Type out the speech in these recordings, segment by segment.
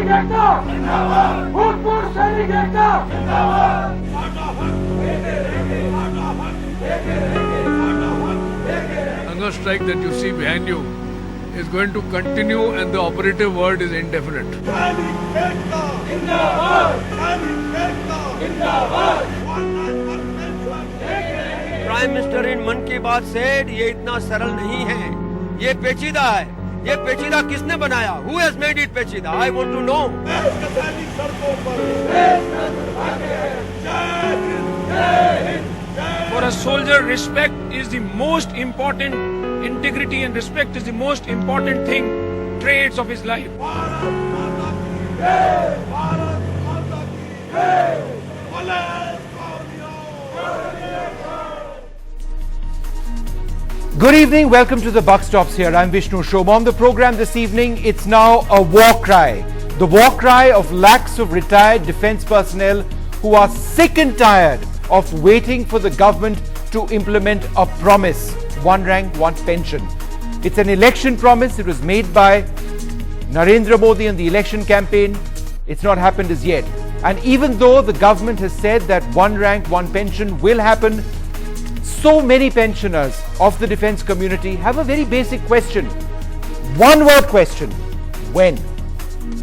Hunger strike that you see behind you is going to continue, and the operative word is indefinite. Prime Minister in Man Ki Baat said, ये इतना सरल नहीं है, ये पेचीदा है. ये पेचीदा किसने बनाया? Who has made it पेचीदा? I want to know. For a soldier, respect is the most important. Integrity and respect is the most important thing, traits of his life. Good evening, welcome to the Buck Stops here. I'm Vishnu Shoma. On the program this evening, it's now a war cry. The war cry of lakhs of retired defense personnel who are sick and tired of waiting for the government to implement a promise, one rank, one pension. It's an election promise. It was made by Narendra Modi in the election campaign. It's not happened as yet. And even though the government has said that one rank, one pension will happen, so many pensioners of the defense community have a very basic question. One word question: when?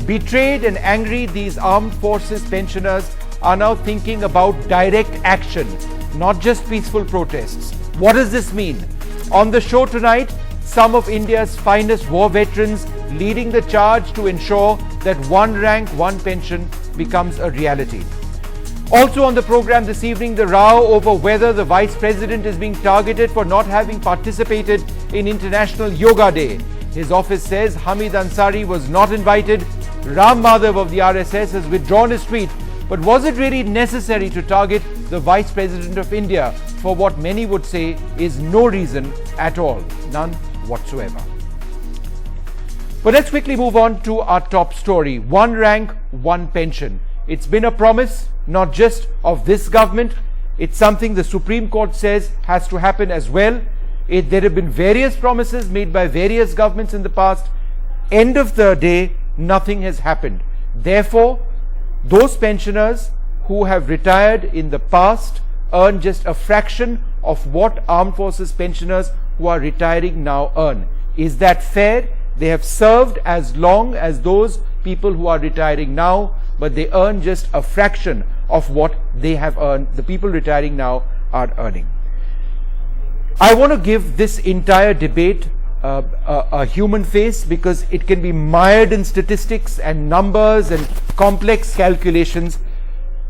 Betrayed and angry, these armed forces pensioners are now thinking about direct action, not just peaceful protests. What does this mean? On the show tonight, some of India's finest war veterans leading the charge to ensure that one rank, one pension becomes a reality. Also on the program this evening, the row over whether the Vice President is being targeted for not having participated in International Yoga Day. His office says Hamid Ansari was not invited. Ram Madhav of the RSS has withdrawn his tweet. But was it really necessary to target the Vice President of India for what many would say is no reason at all? None whatsoever. But let's quickly move on to our top story. One rank, one pension. It's been a promise, not just of this government. It's something the Supreme Court says has to happen as well. There have been various promises made by various governments in the past. End of the day, nothing has happened. Therefore, those pensioners who have retired in the past earn just a fraction of what armed forces pensioners who are retiring now earn. Is that fair? They have served as long as those people who are retiring now, but they earn just a fraction of what they have earned, the people retiring now are earning. I want to give this entire debate a human face, because it can be mired in statistics and numbers and complex calculations.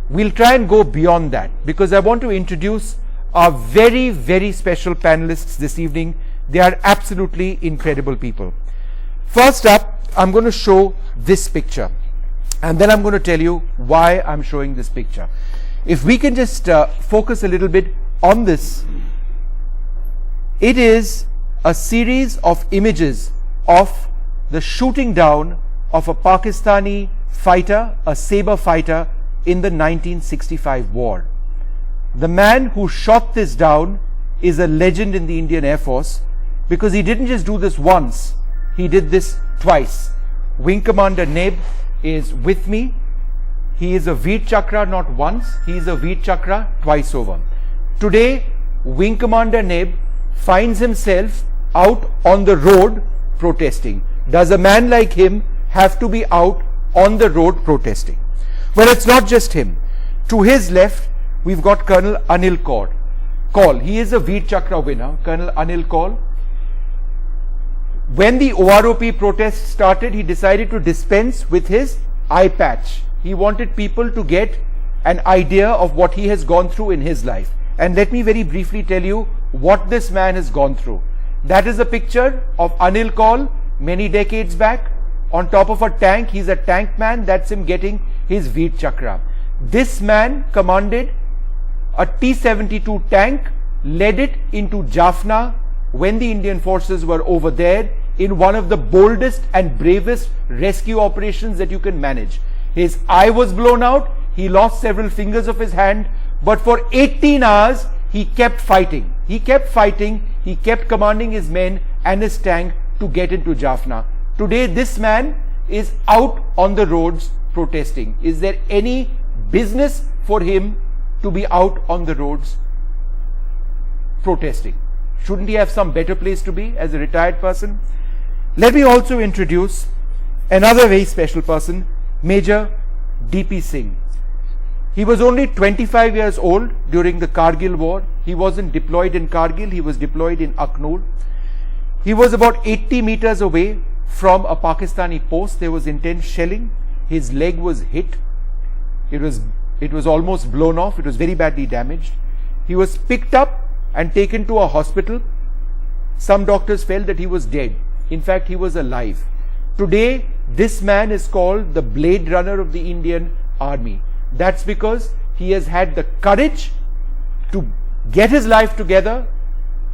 We'll try and go beyond that, because I want to introduce our very, very special panelists this evening. They are absolutely incredible people. First up, I'm going to show this picture, and then I'm going to tell you why I'm showing this picture. If we can just focus a little bit on this. It is a series of images of the shooting down of a Pakistani fighter, a saber fighter, in the 1965 war. The man who shot this down is a legend in the Indian Air Force, because he didn't just do this once, he did this twice. Wing Commander Neb is with me. He is a Veer Chakra not once, he is a Veer Chakra twice over. Today, Wing Commander Neb finds himself out on the road protesting. Does a man like him have to be out on the road protesting? Well, it's not just him. To his left, we've got Colonel Anil Kaul. He is a Veer Chakra winner, Colonel Anil Kaul. When the OROP protest started, he decided to dispense with his eye patch. He wanted people to get an idea of what he has gone through in his life. And let me very briefly tell you what this man has gone through. That is a picture of Anil Kaul many decades back on top of a tank. He's a tank man. That's him getting his Veer Chakra. This man commanded a T-72 tank, led it into Jaffna when the Indian forces were over there in one of the boldest and bravest rescue operations that you can manage. His eye was blown out. He lost several fingers of his hand, but for 18 hours he kept fighting. He kept fighting. He kept commanding his men and his tank to get into Jaffna. Today this man is out on the roads protesting. Is there any business for him to be out on the roads protesting? Shouldn't he have some better place to be as a retired person? Let me also introduce another very special person, Major D.P. Singh. He was only 25 years old during the Kargil war. He wasn't deployed in Kargil, he was deployed in Aknoor. He was about 80 meters away from a Pakistani post. There was intense shelling. His leg was hit. It was almost blown off. It was very badly damaged. He was picked up and taken to a hospital. Some doctors felt that he was dead. In fact, he was alive. Today, this man is called the Blade Runner of the Indian Army. That's because he has had the courage to get his life together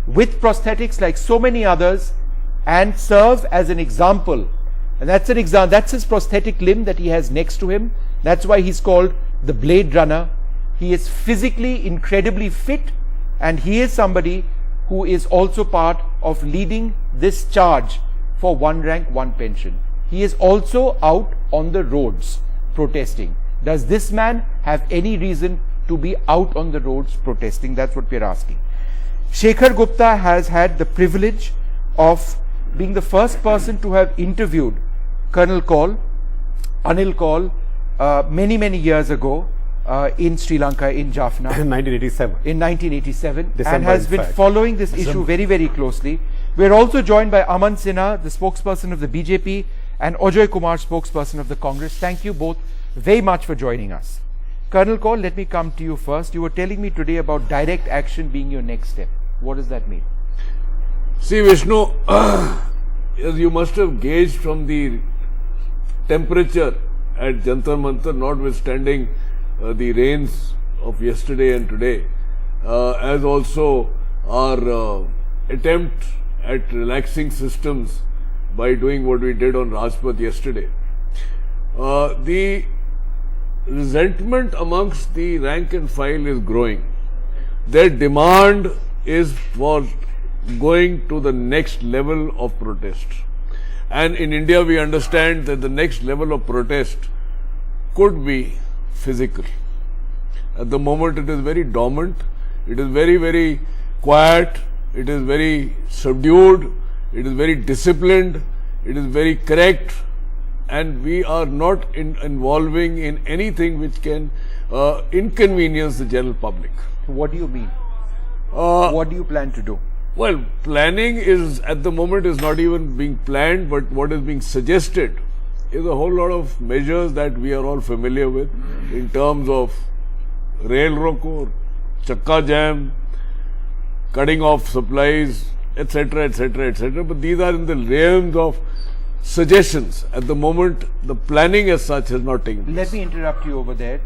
with prosthetics like so many others and serve as an example. And that's an example. That's his prosthetic limb that he has next to him. That's why he's called the Blade Runner. He is physically incredibly fit, and he is somebody who is also part of leading this charge for one rank, one pension. He is also out on the roads protesting. Does this man have any reason to be out on the roads protesting? That's what we're asking. Shekhar Gupta has had the privilege of being the first person to have interviewed Colonel Kaul, Anil Kaul, many years ago in Sri Lanka, in Jaffna. In 1987. In 1987. December, and has been following this issue very closely. We're also joined by Aman Sinha, the spokesperson of the BJP, and Ajoy Kumar, spokesperson of the Congress. Thank you both very much for joining us. Colonel Kaul, let me come to you first. You were telling me today about direct action being your next step. What does that mean? See, Vishnu, as you must have gauged from the temperature at Jantar Mantar, notwithstanding the rains of yesterday and today, as also our attempt at relaxing systems by doing what we did on Rajpath yesterday, the resentment amongst the rank and file is growing. Their demand is for going to the next level of protest. And in India, we understand that the next level of protest could be physical. At the moment, it is very dormant, it is very quiet, it is very subdued, it is very disciplined, it is very correct, and we are not involving in anything which can inconvenience the general public. What do you mean? What do you plan to do? Well, planning is at the moment is not even being planned, but what is being suggested is a whole lot of measures that we are all familiar with in terms of rail roko, chakka jam, cutting off supplies, etc., etc., etc. But these are in the realms of suggestions. At the moment, the planning as such has not taken place. Let me interrupt you over there.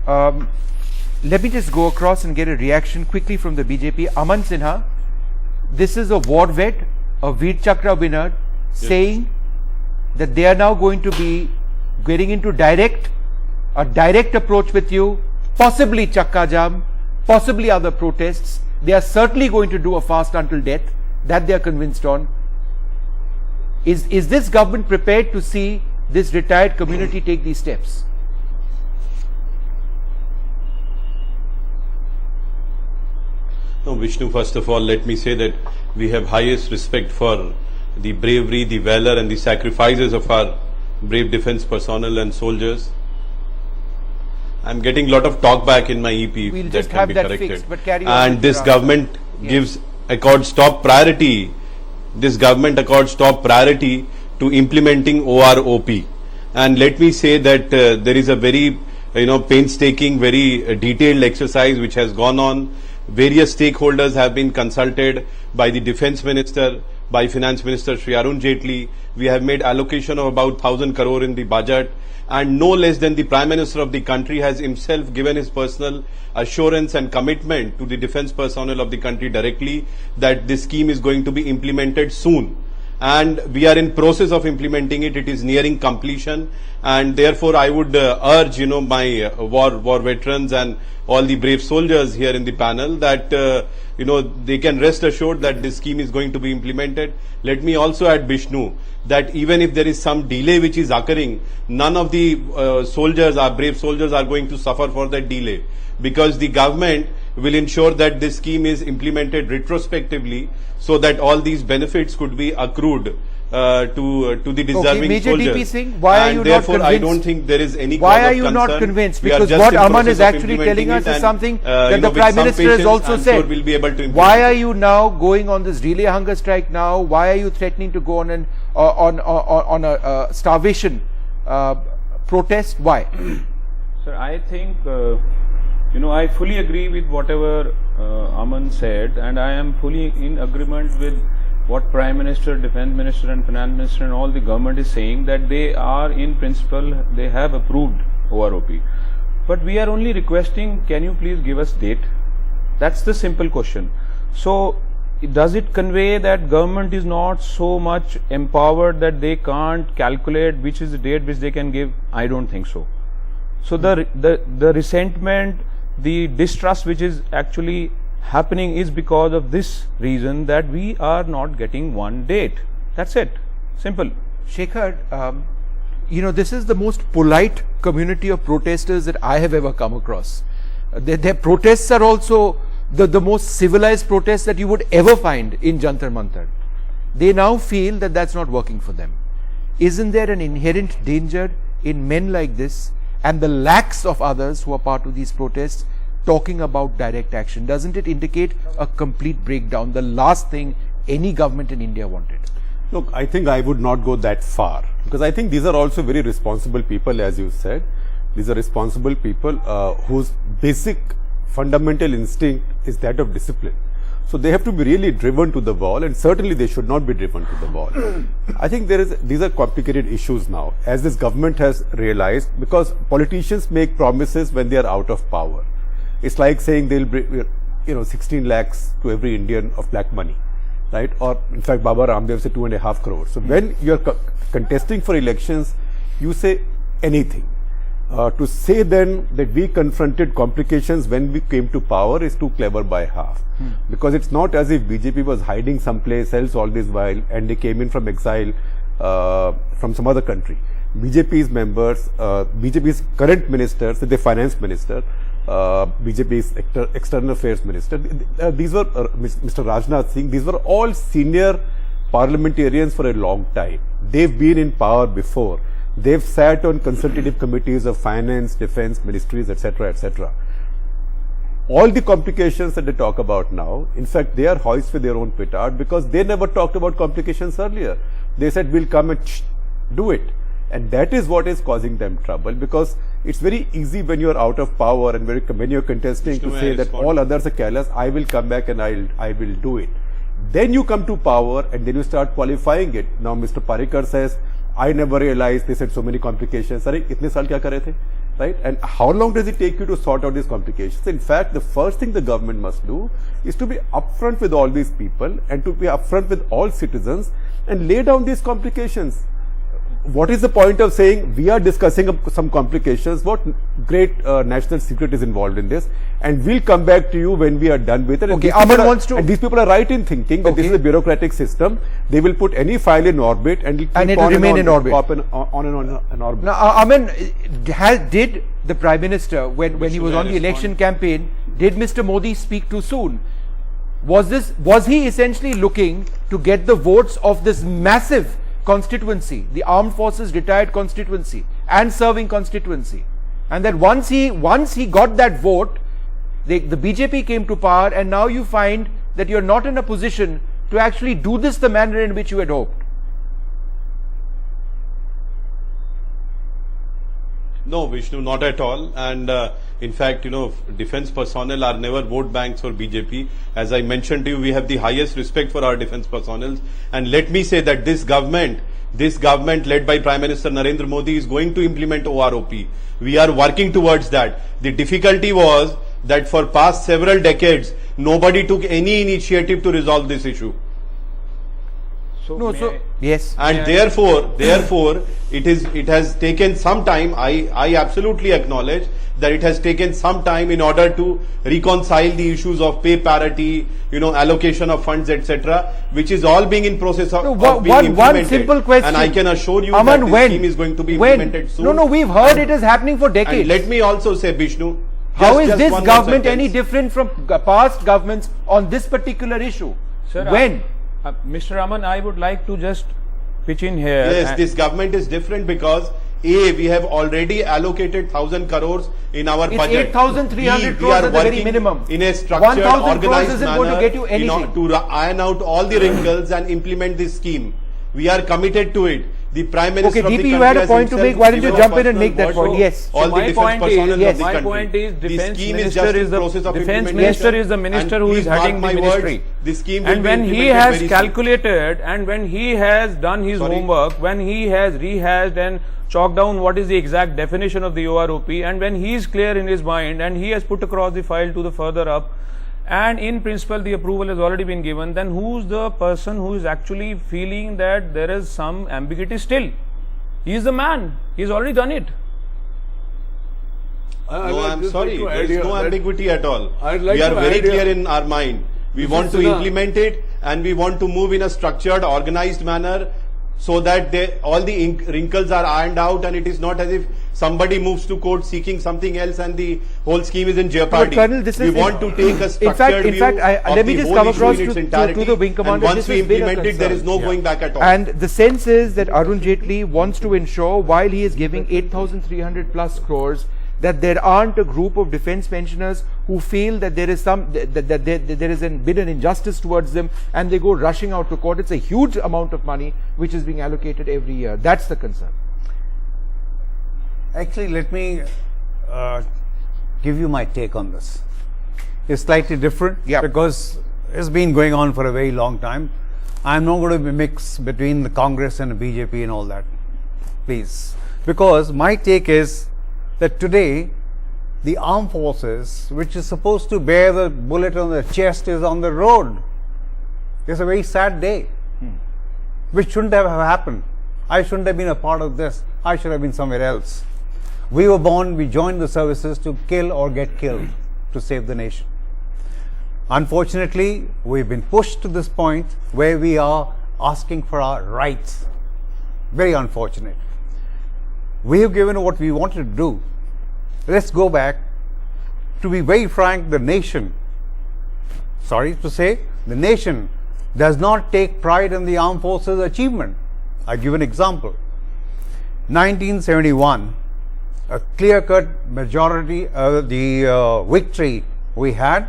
Let me just go across and get a reaction quickly from the BJP. Aman Sinha, this is a war vet, a Veer Chakra winner, saying that they are now going to be getting into a direct approach with you, possibly Chakka Jam, possibly other protests. They are certainly going to do a fast until death, that they are convinced on. Is this government prepared to see this retired community take these steps? No, Vishnu, first of all, let me say that we have highest respect for the bravery, the valor and the sacrifices of our brave defense personnel and soldiers. I'm getting a lot of talk back in my EP. We'll that just can have be that corrected. fixed, but carry on and with this your government accords top priority. This government accords top priority to implementing OROP. And let me say that there is a very painstaking, very detailed exercise which has gone on. Various stakeholders have been consulted by the Defence Minister, by Finance Minister Shri Arun Jaitley. We have made allocation of about 1,000 crore in the budget, and no less than the Prime Minister of the country has himself given his personal assurance and commitment to the defence personnel of the country directly that this scheme is going to be implemented soon. and we are in process of implementing it. It is nearing completion, and therefore I would urge, my war veterans and all the brave soldiers here in the panel that they can rest assured that this scheme is going to be implemented. Let me also add, Vishnu, that even if there is some delay which is occurring, none of the soldiers, our brave soldiers, are going to suffer for that delay, because the government will ensure that this scheme is implemented retrospectively so that all these benefits could be accrued to the deserving Major soldiers. DP Singh, why are you therefore, not I convinced? don't think there is any Why cause are of you concern. not convinced? We are Because just what in Aman process is of actually telling implementing us it, is and, something that the with Prime some Minister has patience, also I'm said. sure we'll be able to implement Why are it. you now going on this relay hunger strike now? Why are you threatening to go on a starvation protest? Why? Sir, I think, I fully agree with whatever Aman said, and I am fully in agreement with what Prime Minister, Defence Minister and Finance Minister and all the government is saying, that they are in principle, they have approved OROP. But we are only requesting, can you please give us date? That's the simple question. So, does it convey that government is not so much empowered that they can't calculate which is the date which they can give? I don't think so. So the resentment, the distrust which is actually happening is because of this reason, that we are not getting one date. That's it. Simple. Shekhar, this is the most polite community of protesters that I have ever come across. Their protests are also the most civilized protests that you would ever find in Jantar Mantar. They now feel that that's not working for them. Isn't there an inherent danger in men like this and the lakhs of others who are part of these protests talking about direct action? Doesn't it indicate a complete breakdown, the last thing any government in India wanted? Look, I think I would not go that far, because I think these are also very responsible people, as you said. These are responsible people whose basic fundamental instinct is that of discipline. So they have to be really driven to the wall, and certainly they should not be driven to the wall. I think these are complicated issues now, as this government has realized, because politicians make promises when they are out of power. It's like saying they'll bring 16 lakhs to every Indian of black money, right? Or in fact, Baba Ramdev said 2.5 crores. So when you're contesting for elections, you say anything. To say then that we confronted complications when we came to power is too clever by half. Because it's not as if BJP was hiding someplace else all this while and they came in from exile from some other country. BJP's members, BJP's current ministers, the finance minister, BJP's external affairs minister, these were Mr. Rajnath Singh, these were all senior parliamentarians for a long time. They've been in power before. They've sat on consultative committees of finance, defense, ministries, etc., etc. All the complications that they talk about now, in fact, they are hoist with their own petard, because they never talked about complications earlier. They said, we'll come and do it. And that is what is causing them trouble, because it's very easy when you're out of power and when you're contesting to say that all others are careless, I will come back and I will do it. Then you come to power and then you start qualifying it. Now Mr. Parikar says, I never realized they said so many complications. Arey, itne saal kya kar rahe the? Right? And how long does it take you to sort out these complications? In fact, the first thing the government must do is to be upfront with all these people and to be upfront with all citizens and lay down these complications. What is the point of saying we are discussing some complications? What great national secret is involved in this? And we'll come back to you when we are done with it. Okay, Aman wants to. And these people are right in thinking that this is a bureaucratic system. They will put any file in orbit and it will remain in orbit. On and on orbit. Now, Aman, did the Prime Minister, when he was on the election campaign, did Mr. Modi speak too soon? Was he essentially looking to get the votes of this massive constituency, the armed forces retired constituency and serving constituency, and that once he got that vote, the BJP came to power, and now you find that you're not in a position to actually do this the manner in which you had hoped? No, Vishnu, not at all. And in fact, defense personnel are never vote banks for BJP. As I mentioned to you, we have the highest respect for our defense personnel. And let me say that this government led by Prime Minister Narendra Modi is going to implement OROP. We are working towards that. The difficulty was that for past several decades, nobody took any initiative to resolve this issue. So No, may so I- yes. And therefore, it has taken some time. I absolutely acknowledge that it has taken some time in order to reconcile the issues of pay parity, allocation of funds, etc., which is all being in process of, No, of being one implemented. simple question. And I can assure you Aman, that this when? scheme is going to be When? implemented soon. No, we've heard it is happening for decades. And let me also say, Bishnu, How is just this one more government sentence. any different from past governments on this particular issue? Sir, When? Mr. Aman, I would like to just pitch in here. Yes, this government is different because we have already allocated 1,000 crores in our It's budget. 8,300 We crores are at the very working minimum. in a structured, 1,000 crores organized isn't manner, going to get you anything. to iron out all the wrinkles and implement this scheme. We are committed to it. The Prime Minister Okay, of the DP, you country had a has point to himself make. Why don't you given a jump in and personal make that word point? to Yes. all the my defense point personnel is, of yes. the my country. point is, The defense scheme is minister just is in the process of defense implementation. minister is the minister And who is please mark heading the my ministry. words, the scheme will And be when he implemented has very soon. calculated and when he has done his Sorry? homework, when he has rehashed and chalked down what is the exact definition of the OROP, and when he is clear in his mind and he has put across the file to the further up, and in principle the approval has already been given, then who's the person who is actually feeling that there is some ambiguity still? He is the man. He's already done it. No, I'm just sorry. like to There add is here no that ambiguity at all. I'd like We are to very add here- clear in our mind. We want to Sinha. implement it, and we want to move in a structured, organized manner so that all the wrinkles are ironed out, and it is not as if somebody moves to court seeking something else and the whole scheme is in jeopardy. Colonel, this we is- want to take a in structured fact, view let of me the just whole come issue across in its to entirety, the wing commander. and once This we has been a implement it, there is concern. no going back at all. And the sense is that Arun Jaitley wants to ensure, while he is giving 8,300 plus crores, that there aren't a group of defense pensioners who feel that there is there is been an injustice towards them, and they go rushing out to court. It's a huge amount of money which is being allocated every year. That's the concern. Actually, let me give you my take on this. It's slightly different because it's been going on for a very long time. I'm not going to mix between the Congress and the BJP and all that, please. Because my take is that today, the armed forces, which is supposed to bear the bullet on the chest, is on the road. It's a very sad day, which shouldn't have happened. I shouldn't have been a part of this. I should have been somewhere else. We were born, we joined the services to kill or get killed to save the nation. Unfortunately, we've been pushed to this point where we are asking for our rights. Very unfortunate. We have given what we wanted to do. Let's go back. To be very frank, the nation, sorry to say, the nation does not take pride in the armed forces achievement. I give an example. 1971, a clear-cut majority, the victory we had.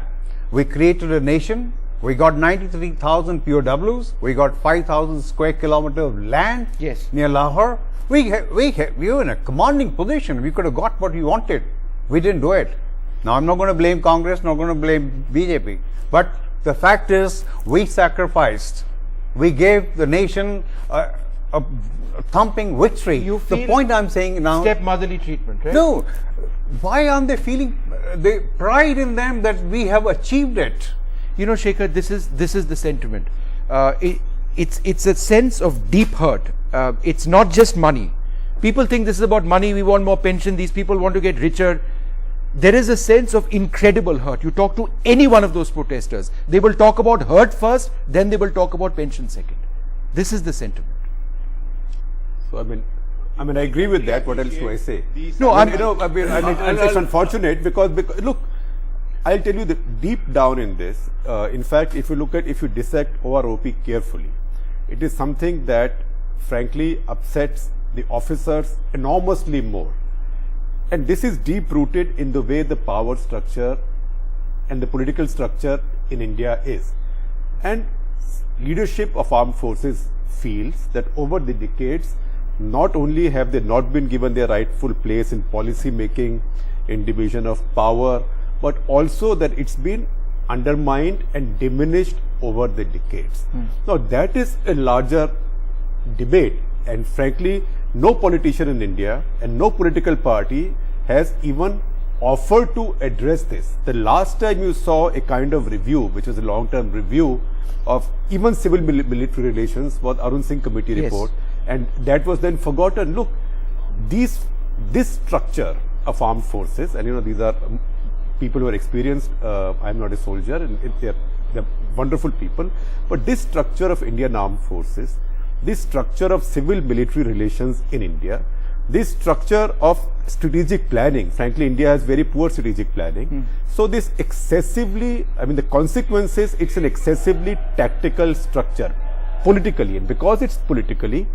We created a nation. We got 93,000 POWs. We got 5,000 square kilometers of land near Lahore. We were in a commanding position. We could have got what we wanted. We didn't do it. Now, I'm not going to blame Congress, not going to blame BJP. But the fact is, we sacrificed. We gave the nation a thumping victory. You the feel point I'm saying now. Stepmotherly treatment, right? No. Why aren't they feeling the pride in them that we have achieved it? You know, Shekhar, this is the sentiment. It's a sense of deep hurt. It's not just money. People think this is about money. We want more pension. These people want to get richer. There is a sense of incredible hurt. You talk to any one of those protesters, they will talk about hurt first, then they will talk about pension second. This is the sentiment. So I mean, I agree with that. What else do I say? No, it's unfortunate because look, I'll tell you the deep down in this. In fact, if you dissect OROP carefully, it is something that frankly upsets the officers enormously more. And this is deep rooted in the way the power structure and the political structure in India is. And leadership of armed forces feels that over the decades, not only have they not been given their rightful place in policy making, in division of power, but also that it's been undermined and diminished over the decades. Now, that is a larger debate, and frankly, no politician in India and no political party has even offered to address this. The last time you saw a kind of review, which was a long-term review of even civil military relations, was Arun Singh committee report, and that was then forgotten. Look, this structure of armed forces, and you know, these are people who are experienced. I'm not a soldier, and they're wonderful people, but this structure of Indian armed forces, this structure of civil military relations in India, this structure of strategic planning, frankly, India has very poor strategic planning. So this excessively, I mean, the consequences, it's an excessively tactical structure politically, and because it's politically,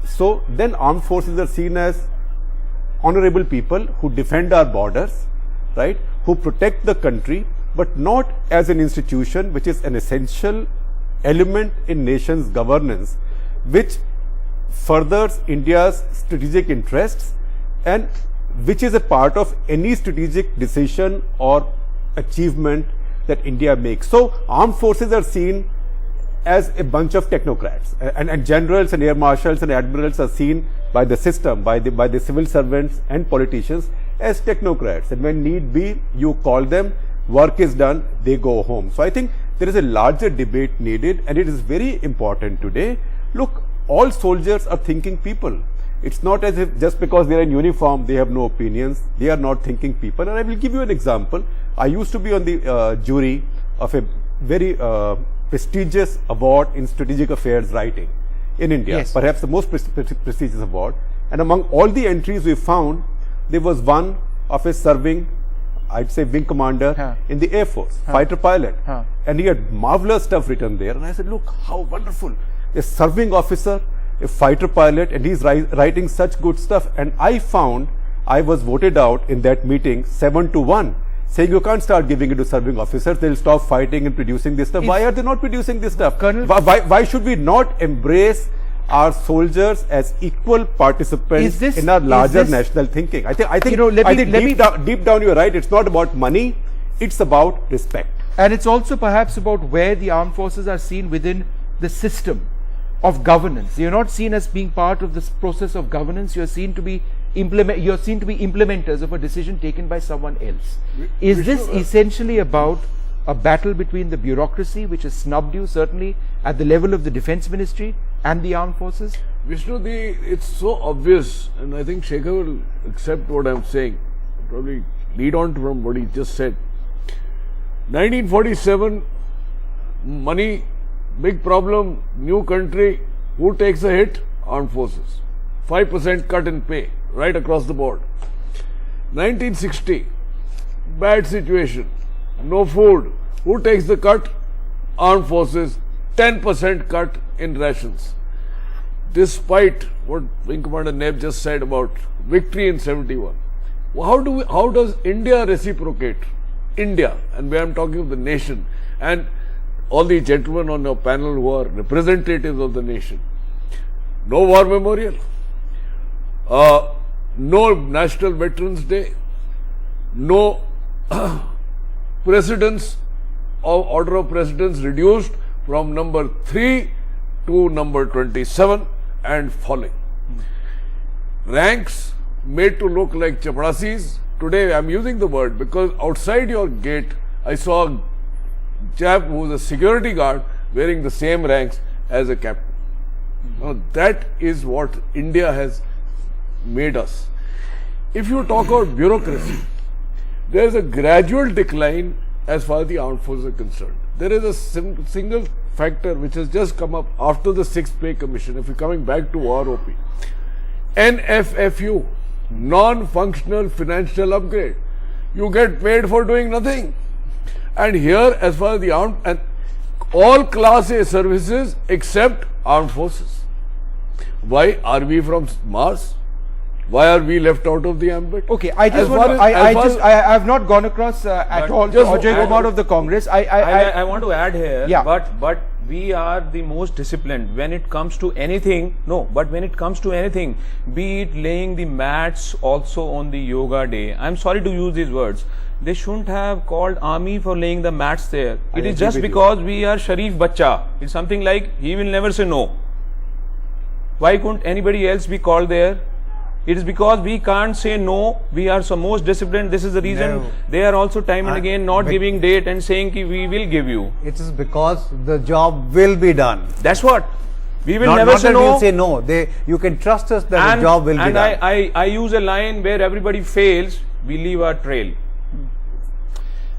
so then armed forces are seen as honorable people who defend our borders, right, who protect the country, but not as an institution which is an essential element in nation's governance, which furthers India's strategic interests and which is a part of any strategic decision or achievement that India makes. So armed forces are seen as a bunch of technocrats, and generals and air marshals and admirals are seen by the system, by the civil servants and politicians as technocrats, and when need be, you call them, work is done, they go home. So I think there is a larger debate needed, and it is very important today. Look, all soldiers are thinking people. It's not as if just because they are in uniform, they have no opinions. They are not thinking people. And I will give you an example. I used to be on the jury of a very prestigious award in strategic affairs writing in India, perhaps the most prestigious award. And among all the entries we found, there was one of a serving, I'd say, wing commander in the Air Force, fighter pilot. And he had marvelous stuff written there. And I said, look, how wonderful. A serving officer, a fighter pilot, and he's writing such good stuff. And I found I was voted out in that meeting 7-1, saying you can't start giving it to serving officers, they'll stop fighting and producing this stuff. Why are they not producing this stuff? Colonel, why should we not embrace our soldiers as equal participants in our larger national thinking? I think you know, deep down you're right. It's not about money, it's about respect. And it's also perhaps about where the armed forces are seen within the system of governance. You're not seen as being part of this process of governance. You're seen to be implementers of a decision taken by someone else. Is this essentially about a battle between the bureaucracy, which has snubbed you certainly at the level of the defense ministry, and the armed forces? Vishnu, it's so obvious, and I think Shekhar will accept what I'm saying, probably lead on from what he just said. 1947, money, big problem, new country, who takes a hit? Armed forces. 5% cut in pay, right across the board. 1960, bad situation, no food. Who takes the cut? Armed forces. 10% cut in rations. Despite what Wing Commander Neb just said about victory in 71. How does India reciprocate? India, and where I'm talking of the nation, and all the gentlemen on your panel who are representatives of the nation. No war memorial, no National Veterans Day, no precedence of order of precedence reduced from number 3 to number 27 and falling. Ranks made to look like chaprasis. Today I'm using the word because outside your gate I saw a chap who was a security guard wearing the same ranks as a captain. Now that is what India has made us. If you talk about bureaucracy, there is a gradual decline as far as the armed forces are concerned. There is a single factor which has just come up after the 6th Pay Commission, if you're coming back to OROP. NFFU, non-functional financial upgrade. You get paid for doing nothing. And here, as far as the armed, and all Class A services except armed forces. Why are we from Mars? Why are we left out of the ambit? Okay, I have not gone across at all Ajay Kumar of the Congress. I want to add here, yeah. but we are the most disciplined when it comes to anything. No, but when it comes to anything, be it laying the mats also on the yoga day. I'm sorry to use these words. They shouldn't have called army for laying the mats there. It is just because we are Sharif Bacha. It's something like he will never say no. Why couldn't anybody else be called there? It is because we can't say no. We are so most disciplined. This is the reason No. they are also time and again not but- giving date and saying ki we will give you. It is because the job will be done. That's what. We will Not never that say no. we'll say no. You can trust us that the job will be and done. I use a line where everybody fails, we leave our trail.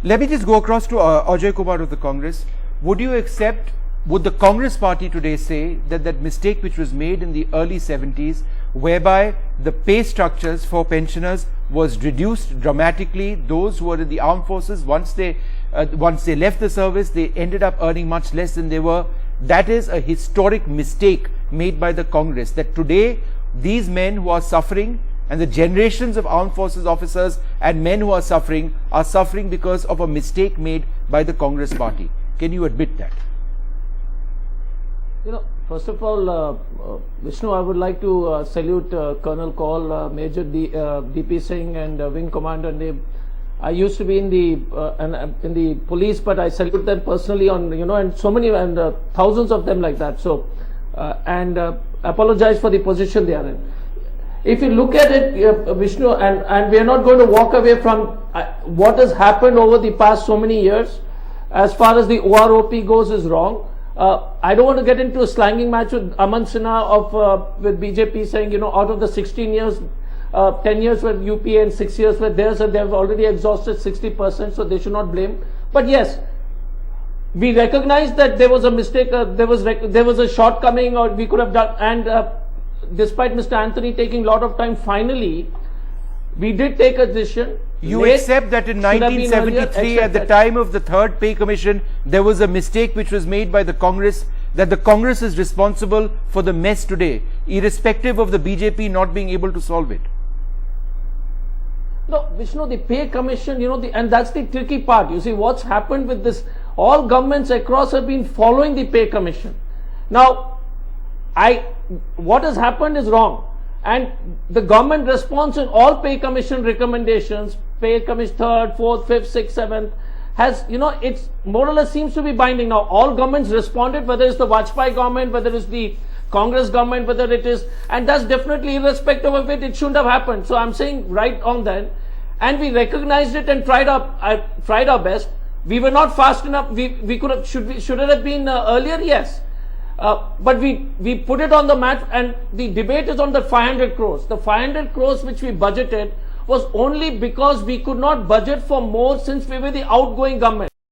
Let me just go across to Ajay Kumar of the Congress. Would you accept, would the Congress party today say that that mistake which was made in the early 70s, whereby the pay structures for pensioners was reduced dramatically, those who were in the armed forces, once they left the service, they ended up earning much less than they were. That is a historic mistake made by the Congress, that today these men who are suffering, and the generations of armed forces officers and men who are suffering because of a mistake made by the Congress party. Can you admit that? You know, first of all, Vishnu, I would like to salute Colonel Kaul, Major DP Singh, and Wing Commander Nib. I used to be in the police, but I salute them personally on, you know, and so many and thousands of them like that. So, and apologize for the position they are in. If you look at it, Vishnu, and we are not going to walk away from what has happened over the past so many years, as far as the OROP goes, is wrong. I don't want to get into a slanging match with Aman Sinha with BJP saying, you know, out of the 16 years, 10 years were UPA and 6 years were theirs, and they have already exhausted 60%, so they should not blame. But yes, we recognize that there was a mistake, there was a shortcoming, or we could have done, and despite Mr. Anthony taking a lot of time, finally, we did take a decision. You Late, accept that in should have been earlier, 1973, accept at the that. time of the third pay commission, there was a mistake which was made by the Congress, that the Congress is responsible for the mess today, irrespective of the BJP not being able to solve it. No, Vishnu, the pay commission, you know, and that's the tricky part. You see, what's happened with this, all governments across have been following the pay commission. Now, what has happened is wrong. And the government response in all pay commission recommendations, pay commission 3rd, 4th, 5th, 6th, 7th, has, you know, it's more or less seems to be binding. Now, all governments responded, whether it's the Vajpayee government, whether it's the Congress government, whether it is, and that's definitely irrespective of it, it shouldn't have happened. So I'm saying right on that. And we recognized it and tried our best. We were not fast enough. We could have, should it have been earlier? Yes. But we put it on the mat, and the debate is on the 500 crores. The 500 crores which we budgeted was only because we could not budget for more since we were the outgoing government.